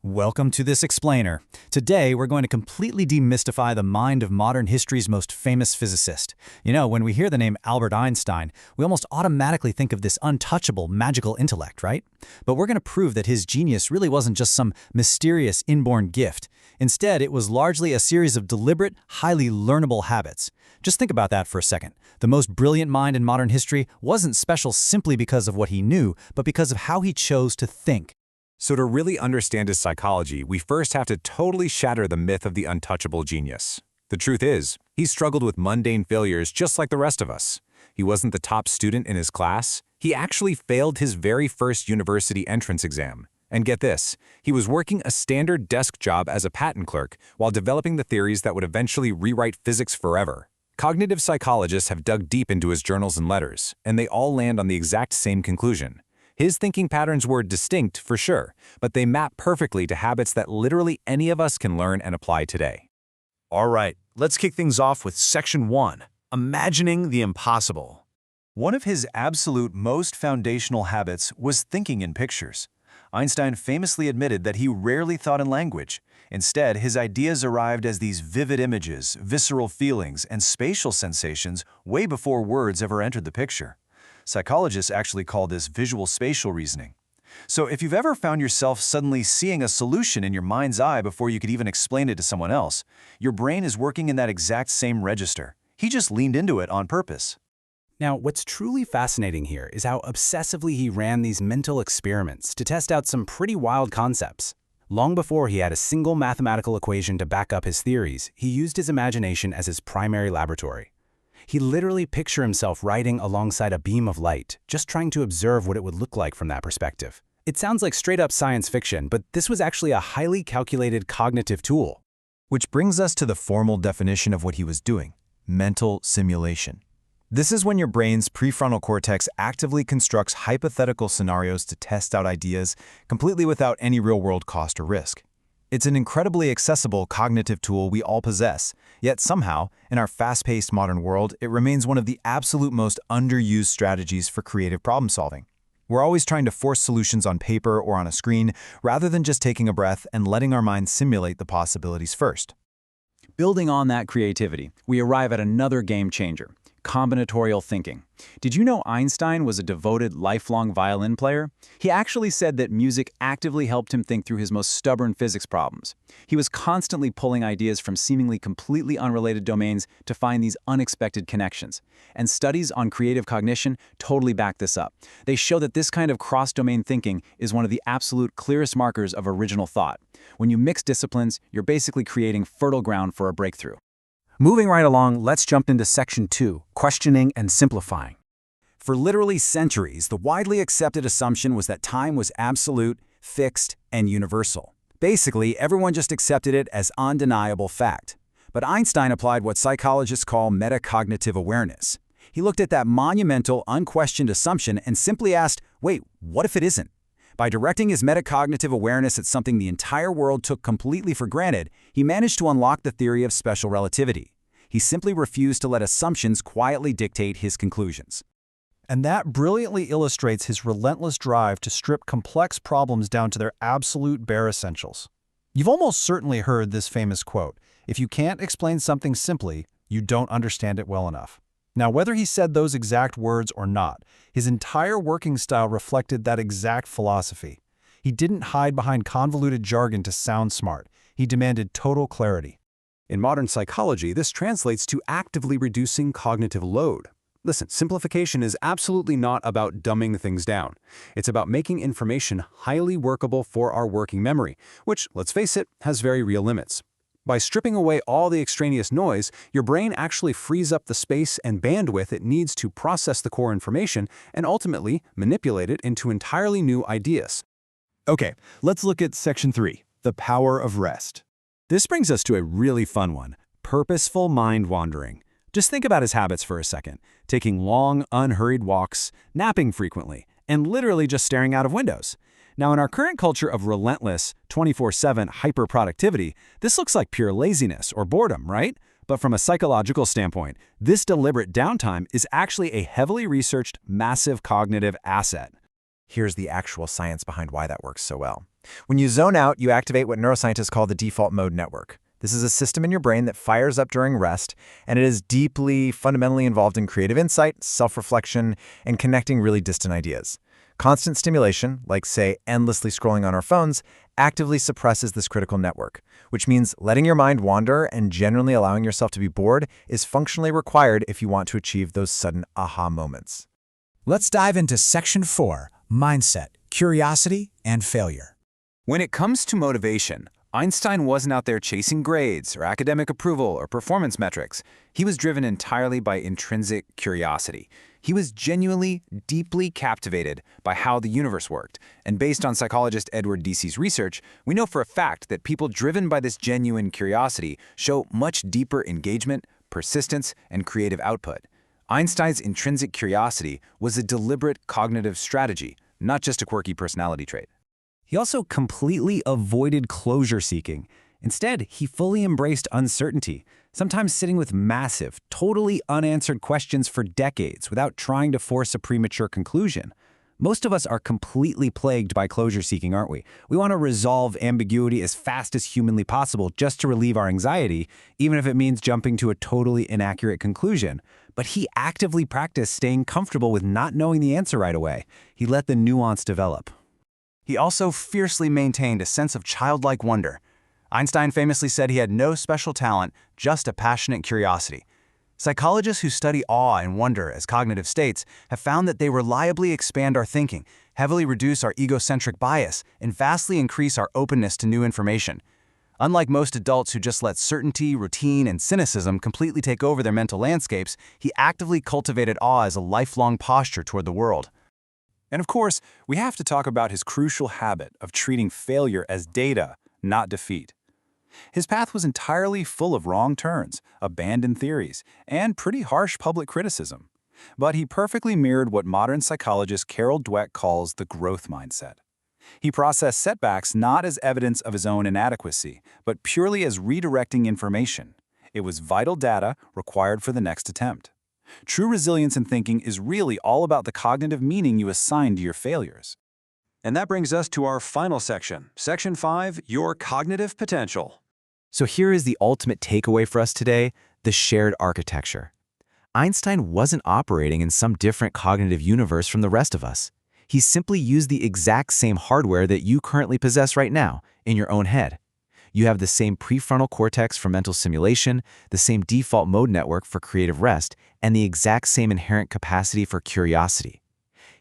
Welcome to this explainer. Today, we're going to completely demystify the mind of modern history's most famous physicist. You know, when we hear the name Albert Einstein, we almost automatically think of this untouchable, magical intellect, right? But we're going to prove that his genius really wasn't just some mysterious inborn gift. Instead, it was largely a series of deliberate, highly learnable habits. Just think about that for a second. The most brilliant mind in modern history wasn't special simply because of what he knew, but because of how he chose to think. So to really understand his psychology, we first have to totally shatter the myth of the untouchable genius. The truth is, he struggled with mundane failures just like the rest of us. He wasn't the top student in his class. He actually failed his very first university entrance exam. And get this, he was working a standard desk job as a patent clerk while developing the theories that would eventually rewrite physics forever. Cognitive psychologists have dug deep into his journals and letters, and they all land on the exact same conclusion. His thinking patterns were distinct, for sure, but they map perfectly to habits that literally any of us can learn and apply today. All right, let's kick things off with Section 1, Imagining the Impossible. One of his absolute most foundational habits was thinking in pictures. Einstein famously admitted that he rarely thought in language. Instead, his ideas arrived as these vivid images, visceral feelings, and spatial sensations way before words ever entered the picture. Psychologists actually call this visual-spatial reasoning. So if you've ever found yourself suddenly seeing a solution in your mind's eye before you could even explain it to someone else, your brain is working in that exact same register. He just leaned into it on purpose. Now, what's truly fascinating here is how obsessively he ran these mental experiments to test out some pretty wild concepts. Long before he had a single mathematical equation to back up his theories, he used his imagination as his primary laboratory. He literally pictured himself riding alongside a beam of light, just trying to observe what it would look like from that perspective. It sounds like straight-up science fiction, but this was actually a highly calculated cognitive tool. Which brings us to the formal definition of what he was doing: mental simulation. This is when your brain's prefrontal cortex actively constructs hypothetical scenarios to test out ideas completely without any real-world cost or risk. It's an incredibly accessible cognitive tool we all possess, yet somehow, in our fast-paced modern world, it remains one of the absolute most underused strategies for creative problem-solving. We're always trying to force solutions on paper or on a screen, rather than just taking a breath and letting our minds simulate the possibilities first. Building on that creativity, we arrive at another game changer: combinatorial thinking. Did you know Einstein was a devoted, lifelong violin player? He actually said that music actively helped him think through his most stubborn physics problems. He was constantly pulling ideas from seemingly completely unrelated domains to find these unexpected connections. And studies on creative cognition totally back this up. They show that this kind of cross-domain thinking is one of the absolute clearest markers of original thought. When you mix disciplines, you're basically creating fertile ground for a breakthrough. Moving right along, let's jump into Section 2, Questioning and Simplifying. For literally centuries, the widely accepted assumption was that time was absolute, fixed, and universal. Basically, everyone just accepted it as undeniable fact. But Einstein applied what psychologists call metacognitive awareness. He looked at that monumental, unquestioned assumption and simply asked, wait, what if it isn't? By directing his metacognitive awareness at something the entire world took completely for granted, he managed to unlock the theory of special relativity. He simply refused to let assumptions quietly dictate his conclusions. And that brilliantly illustrates his relentless drive to strip complex problems down to their absolute bare essentials. You've almost certainly heard this famous quote: "If you can't explain something simply, you don't understand it well enough." Now, whether he said those exact words or not, his entire working style reflected that exact philosophy. He didn't hide behind convoluted jargon to sound smart. He demanded total clarity. In modern psychology, this translates to actively reducing cognitive load. Listen, simplification is absolutely not about dumbing things down. It's about making information highly workable for our working memory, which, let's face it, has very real limits. By stripping away all the extraneous noise, your brain actually frees up the space and bandwidth it needs to process the core information and ultimately manipulate it into entirely new ideas. Okay, let's look at Section 3, the power of rest. This brings us to a really fun one: purposeful mind wandering. Just think about his habits for a second: taking long, unhurried walks, napping frequently, and literally just staring out of windows. Now, in our current culture of relentless, 24/7 hyper-productivity, this looks like pure laziness or boredom, right? But from a psychological standpoint, this deliberate downtime is actually a heavily researched, massive cognitive asset. Here's the actual science behind why that works so well. When you zone out, you activate what neuroscientists call the default mode network. This is a system in your brain that fires up during rest, and it is deeply, fundamentally involved in creative insight, self-reflection, and connecting really distant ideas. Constant stimulation, like, say, endlessly scrolling on our phones, actively suppresses this critical network, which means letting your mind wander and generally allowing yourself to be bored is functionally required if you want to achieve those sudden aha moments. Let's dive into Section 4, Mindset, Curiosity, and Failure. When it comes to motivation, Einstein wasn't out there chasing grades or academic approval or performance metrics. He was driven entirely by intrinsic curiosity. He was genuinely, deeply captivated by how the universe worked. And based on psychologist Edward Dici's research, we know for a fact that people driven by this genuine curiosity show much deeper engagement, persistence, and creative output. Einstein's intrinsic curiosity was a deliberate cognitive strategy, not just a quirky personality trait. He also completely avoided closure-seeking. Instead, he fully embraced uncertainty, sometimes sitting with massive, totally unanswered questions for decades without trying to force a premature conclusion. Most of us are completely plagued by closure-seeking, aren't we? We want to resolve ambiguity as fast as humanly possible just to relieve our anxiety, even if it means jumping to a totally inaccurate conclusion. But he actively practiced staying comfortable with not knowing the answer right away. He let the nuance develop. He also fiercely maintained a sense of childlike wonder. Einstein famously said he had no special talent, just a passionate curiosity. Psychologists who study awe and wonder as cognitive states have found that they reliably expand our thinking, heavily reduce our egocentric bias, and vastly increase our openness to new information. Unlike most adults who just let certainty, routine, and cynicism completely take over their mental landscapes, he actively cultivated awe as a lifelong posture toward the world. And of course, we have to talk about his crucial habit of treating failure as data, not defeat. His path was entirely full of wrong turns, abandoned theories, and pretty harsh public criticism. But he perfectly mirrored what modern psychologist Carol Dweck calls the growth mindset. He processed setbacks not as evidence of his own inadequacy, but purely as redirecting information. It was vital data required for the next attempt. True resilience in thinking is really all about the cognitive meaning you assign to your failures. And that brings us to our final section, Section 5, Your Cognitive Potential. So here is the ultimate takeaway for us today, the shared architecture. Einstein wasn't operating in some different cognitive universe from the rest of us. He simply used the exact same hardware that you currently possess right now in your own head. You have the same prefrontal cortex for mental simulation, the same default mode network for creative rest, and the exact same inherent capacity for curiosity.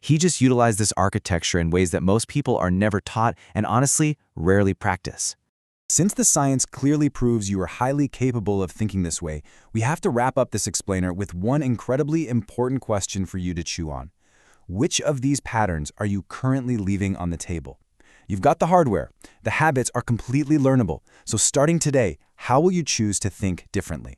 He just utilized this architecture in ways that most people are never taught and honestly rarely practice. Since the science clearly proves you are highly capable of thinking this way, we have to wrap up this explainer with one incredibly important question for you to chew on. Which of these patterns are you currently leaving on the table? You've got the hardware. The habits are completely learnable. So starting today, how will you choose to think differently?